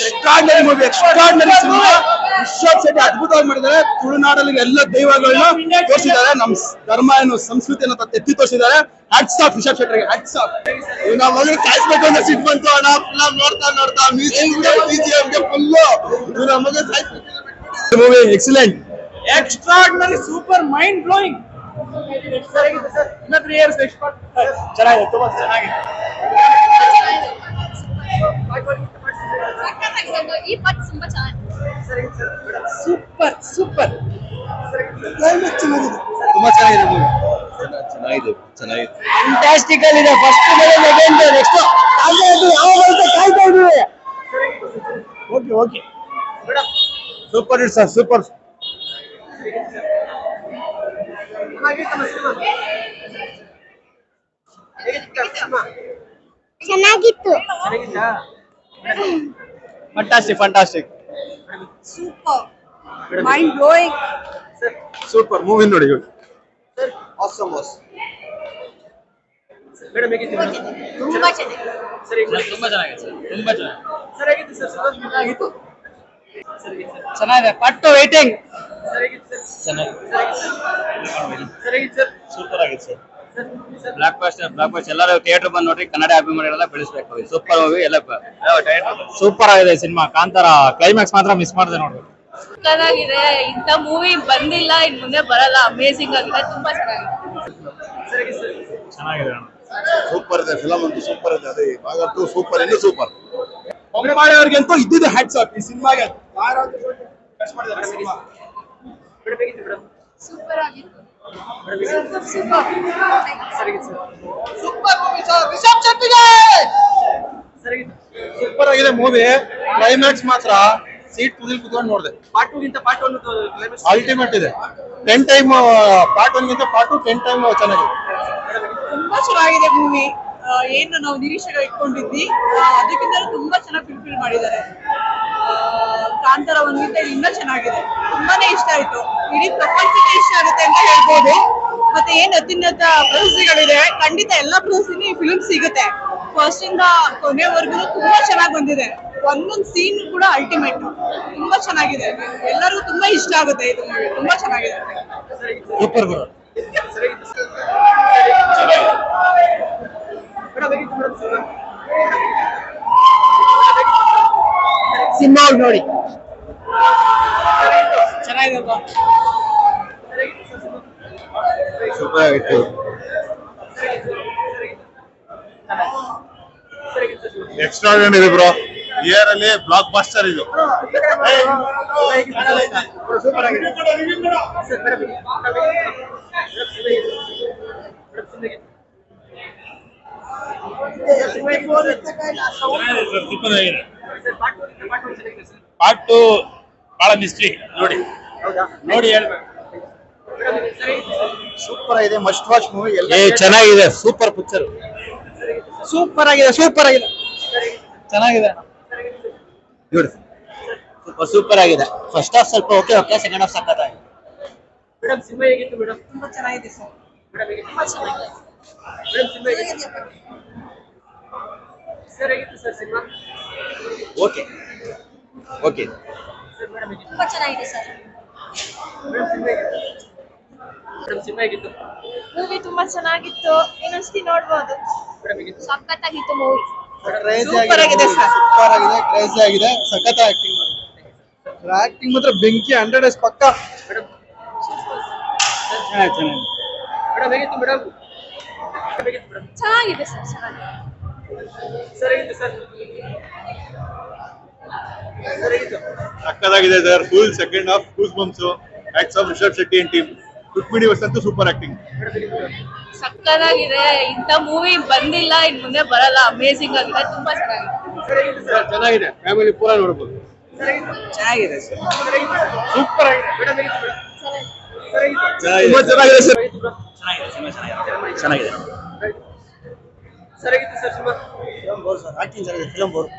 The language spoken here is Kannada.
Extraordinary movie, extraordinary cinema. Rishab Shetty ಅದ್ಭುತವಾಗಿ ಮಾಡಿದ್ದಾರೆ. ತುಳುನಾಡಲ್ಲಿ ಎಲ್ಲ ದೈವಗಳನ್ನ ತೋರಿಸಿದ್ದಾರೆ. ನಮ್ ಧರ್ಮ ಏನು ಸಂಸ್ಕೃತಿಯನ್ನು ಎತ್ತಿ ತೋರಿಸಿದ್ದಾರೆ. ಹ್ಯಾಟ್ಸ್ ಆಫ್ ರಿಷಬ್ ಶೆಟ್ಟಿಗೆ, ಹ್ಯಾಟ್ಸ್ ಆಫ್. ನಾವು ಮಗನ ಕಾಯಿಸ್ಬೇಕು ಅಂತ ಸಿಟ್ ಬಂತು ಅಣ್ಣ. ಫಿಲಂ ನೋಡ್ತಾ ಮ್ಯೂಸಿಕ್ ಫುಲ್ಲು ನಮ್ಮ ಮಗ movie excellent, extraordinary, super, mind blowing. ಇನ್ನ 3 years ಎಕ್ಸ್ಪರ್ಟ್. ಚೆನ್ನಾಗಿದೆ, ತುಂಬಾ ಚೆನ್ನಾಗಿದೆ. ಈ ಪಾರ್ಟ್ ತುಂಬಾ ಚೆನ್ನಾಗಿದೆ. Super super. ತುಂಬಾ ಚೆನ್ನಾಗಿದೆ ಮೂವಿ. ಚೆನ್ನಾಗಿದೆ ಫ್ಯಾಂಟಾಸ್ಟಿಕಲ್ ಇದೆ. ಫಸ್ಟ್ ಸೆಕೆಂಡ್ ನೆಕ್ಸ್ಟ್ ಕಾಯ್ತಾ ಇದ್ದೀವಿ. Okay okay, super it sir, super. ಚೆನ್ನಾಗಿತ್ತು. Fantastic, fantastic, super, mind blowing. Super movie ನೋಡಿ. Awesome was. ತುಂಬಾ ಚೆನ್ನಾಗಿದೆ. ಚೆನ್ನಾಗಿದೆ. ಪಟ್ಟು ವೈಟಿಂಗ್. ಸೂಪರ್ ಆಗಿದೆ ಸರ್. ಬ್ಲಾಕ್ ಬಸ್ಟರ್ ಎಲ್ಲರೂ ಥಿಯೇಟರ್ ಬಂದು ನೋಡ್ರಿ. ಕನ್ನಡ ಅಭಿಮಾನಿಗಳೆಲ್ಲ ಬೆಳೆಸಬೇಕು. Super movie. ಎಲ್ಲ ಸೂಪರ್ ಆಗಿದೆ ಸಿನಿಮಾ. ಕಾಂತಾರ ಕ್ಲೈಮ್ಯಾಕ್ಸ್ ಮಾತ್ರ ಮಿಸ್ ಮಾಡಿದೆ ನೋಡ್ರಿ. ಚೆನ್ನಾಗಿದೆ. ಇಂಥ ಮೂವಿ ಬಂದಿಲ್ಲ, ಇನ್ ಮುಂದೆ ಬರಲ್ಲ. ಅಮೇಸಿಂಗ್ ಆಗಿದೆ, ತುಂಬಾ ಚೆನ್ನಾಗಿದೆ. ಚೆನ್ನಾಗಿದೆ. ಸೂಪರ್ ಇದೆ ಫಿಲಂ ಅಂತೂ, ಸೂಪರ್ ಇದೆ. ಅದೇ ಭಾಗಂತೂ ಸೂಪರ್, ಇನ್ನೂ ಸೂಪರ್. ಬೊಂಬಾಳೆ ಅವ್ರಿಗಂತೂ ಇದ್ದಿದ್ದು ಹ್ಯಾಟ್ಸ್ ಆಫ್ ಈ ಸಿನಿಮಾಗೆ. ಸೂಪರ್ ಆಗಿತ್ತು. ಸೂಪರ್ ಆಗಿದೆ ಮೂವಿ. ಕ್ಲೈಮ್ಯಾಕ್ಸ್ ಮಾತ್ರ ಸೀಟ್ ಕುತ್ಕೊಂಡು ನೋಡಿದೆ. ಪಾರ್ಟ್ 2 ಗಿಂತ ಪಾರ್ಟ್ 1 ಅಲ್ಟಿಮೇಟ್ ಇದೆ. 10 ಟೈಮ್ ಪಾರ್ಟ್ 1 ಗಿಂತ ಪಾರ್ಟ್ 2 10 ಟೈಮ್ ಚೆನ್ನಾಗಿದೆ. ತುಂಬಾ ಚೆನ್ನಾಗಿದೆ ಮೂವಿ. ಏನು ನಾವು ನಿರೀಕ್ಷೆಗಳು ಇಟ್ಕೊಂಡಿದ್ವಿ ಅದಕ್ಕಿಂತ ತುಂಬಾ ಚೆನ್ನಾಗಿ ಫುಲ್ಫಿಲ್ ಮಾಡಿದ್ದಾರೆ. ಕಾಂತಾರ ಒಂದ್ಗಿಂತ ಇನ್ನೂ ಚೆನ್ನಾಗಿದೆ. ತುಂಬಾನೇ ಇಷ್ಟ ಆಯ್ತು. ಇಡೀ ಪ್ರಪಂಚಕ್ಕೆ ಇಷ್ಟ ಆಗುತ್ತೆ ಅಂತ ಹೇಳ್ಬೋದು. ಮತ್ತೆ ಏನ್ ಅತ್ಯುನ್ನತ ಪ್ರಶಸ್ತಿಗಳಿದೆ, ಖಂಡಿತ ಎಲ್ಲಾ ಪ್ರಶಸ್ತಿನೂ ಈ ಫಿಲ್ಮ್ ಸಿಗುತ್ತೆ. ಫಸ್ಟ್ ಇಂದ ಕೊನೆವರೆಗೂ ತುಂಬಾ ಚೆನ್ನಾಗಿ ಬಂದಿದೆ. ಒಂದೊಂದು ಸೀನ್ ಕೂಡ ಅಲ್ಟಿಮೇಟ್, ತುಂಬಾ ಚೆನ್ನಾಗಿದೆ. ಎಲ್ಲರಿಗೂ ತುಂಬಾ ಇಷ್ಟ ಆಗುತ್ತೆ ಇದು ಮೂವಿ. ತುಂಬಾ ಚೆನ್ನಾಗಿದೆ. ಸೂಪರ್ ಗುರು. ಸಿನಿಮಾ ನೋಡಿ. ಚೆನ್ನಾಗಿದೆ. ಸೂಪರ್ ಆಗಿತ್ತು. ಎಕ್ಸ್ಟ್ರಾರ್ಡಿನರಿ ಇದೆ ಬ್ರೋ. ಇಯರ್ ಅಲ್ಲಿ ಬ್ಲಾಕ್ ಬಸ್ಟರ್ ಇದು. ಸೂಪರ್ ಆಗಿದೆ. ಪಾರ್ಟ್ 2 ಬಹಳ ಮಿಸ್ಟ್ರಿ. ನೋಡಿ ನೋಡಿ ಹೇಳ್ಬೇಕು. ಸೂಪರ್ ಆಗಿದೆ, ಮಸ್ಟ್ ವಾಚ್ ಮೂವಿ. ಚೆನ್ನಾಗಿದೆ. Super picture. ಸೂಪರ್ ಆಗಿದೆ. ಸೂಪರ್ ಆಗಿದೆ. ಚೆನ್ನಾಗಿದೆ. ಸೂಪರ್ ಸೂಪರ್ ಆಗಿದೆ. ಫಸ್ಟ್ ಹಾಫ್ ಸ್ವಲ್ಪ ಓಕೆ ಓಕೆ, ಸೆಕೆಂಡ್ ಹಾಫ್ ಸಕ್ಕತ್ತಾಗಿದೆ. ಮೇಡಮ್ ಸಿನಿಮಾ ಹೇಗಿತ್ತು ಮೇಡಮ್? ತುಂಬಾ ಚೆನ್ನಾಗಿದೆ ಸರ್. ಮೇಡಮ್ ಹೇಗಿತ್ತು? ತುಂಬಾ ಚೆನ್ನಾಗಿದೆ. ಮೇಡಮ್ ಸಿನಿಮಾ ಹೇಗಿತ್ತು? ಸರ್ ಹೇಗಿತ್ತು sir cinema? Okay okay. Sir madam ಹೇಗಿತ್ತು? ತುಂಬಾ ಚೆನ್ನಾಗಿದೆ ಸರ್. ಮೇಡಮ್ ಸಿನಿಮಾ ಹೇಗಿತ್ತು? ಮೇಡಮ್ ಸಿನಿಮಾ ಹೇಗಿತ್ತು? ಮೂವಿ ತುಂಬಾ ಚೆನ್ನಾಗಿತ್ತು. ಇನ್ನೊಂದ್ಸತಿ ನೋಡ್ಬೋದು. ಮೇಡಮ್ ಹೇಗಿತ್ತು? ಸಖತ್ತಾಗಿತ್ತು ಮೂವಿ. ಸೂಪರ್ ಆಗಿದೆ ಸರ್. ಸೂಪರ್ ಆಗಿದೆ, ಕ್ರೇಜಿ ಆಗಿದೆ, ಸಖತ್ ಆಕ್ಟಿಂಗ್ ಮಾಡಿದ್ದಾರೆ. ಆಕ್ಟಿಂಗ್ ಮಾತ್ರ ಬೆಂಕಿ. 100 ಪಕ್ಕ. ಮೇಡಮ್ ಚೆನ್ನಾಗಿದೆ. ಮೇಡಮ್ ಹೇಗಿತ್ತು ಮೇಡಮ್? ಹೇಗಿತ್ತು ಮೇಡಮ್? ಚೆನ್ನಾಗಿದೆ ಸರ್, ಚೆನ್ನಾಗಿದೆ. ಸರ್ ಹೇಗಿತ್ತು ಸರ್? ಸರ್ ಹೇಗಿತ್ತು? ಸಕ್ಕದಾಗಿದೆ sir. Full second half goosebumps. Hats off Rishab Shetty and team. Rukmini Vasanth super acting. ಸಖತ್ತಾಗಿದೆ. ಇಂಥ ಮೂವಿ ಬಂದಿಲ್ಲ, ಇನ್ ಮುಂದೆ ಬರಲ್ಲ. ಅಮೇಸಿಂಗ್ ಆಗಿದೆ, ತುಂಬಾ ಚೆನ್ನಾಗಿದೆ. ಚೆನ್ನಾಗಿದೆ. ಫ್ಯಾಮಿಲಿ ಪೂರ ನೋಡ್ಬೋದು. ಚೆನ್ನಾಗಿದೆ ಸರ್. ಸೂಪರ್ ಆಗಿದೆ. ಮೇಡಮ್ ಹೇಗಿತ್ತು ಮೇಡಮ್? ತುಂಬಾ ಚೆನ್ನಾಗಿದೆ ಸರ್. ಚೆನ್ನಾಗಿದೆ. ಸರ್ ಹೇಗಿತ್ತು ಸರ್ ಸಿನಿಮಾ? ಆಕ್ಟಿಂಗ್ ಚೆನ್ನಾಗಿದೆ. Film bore.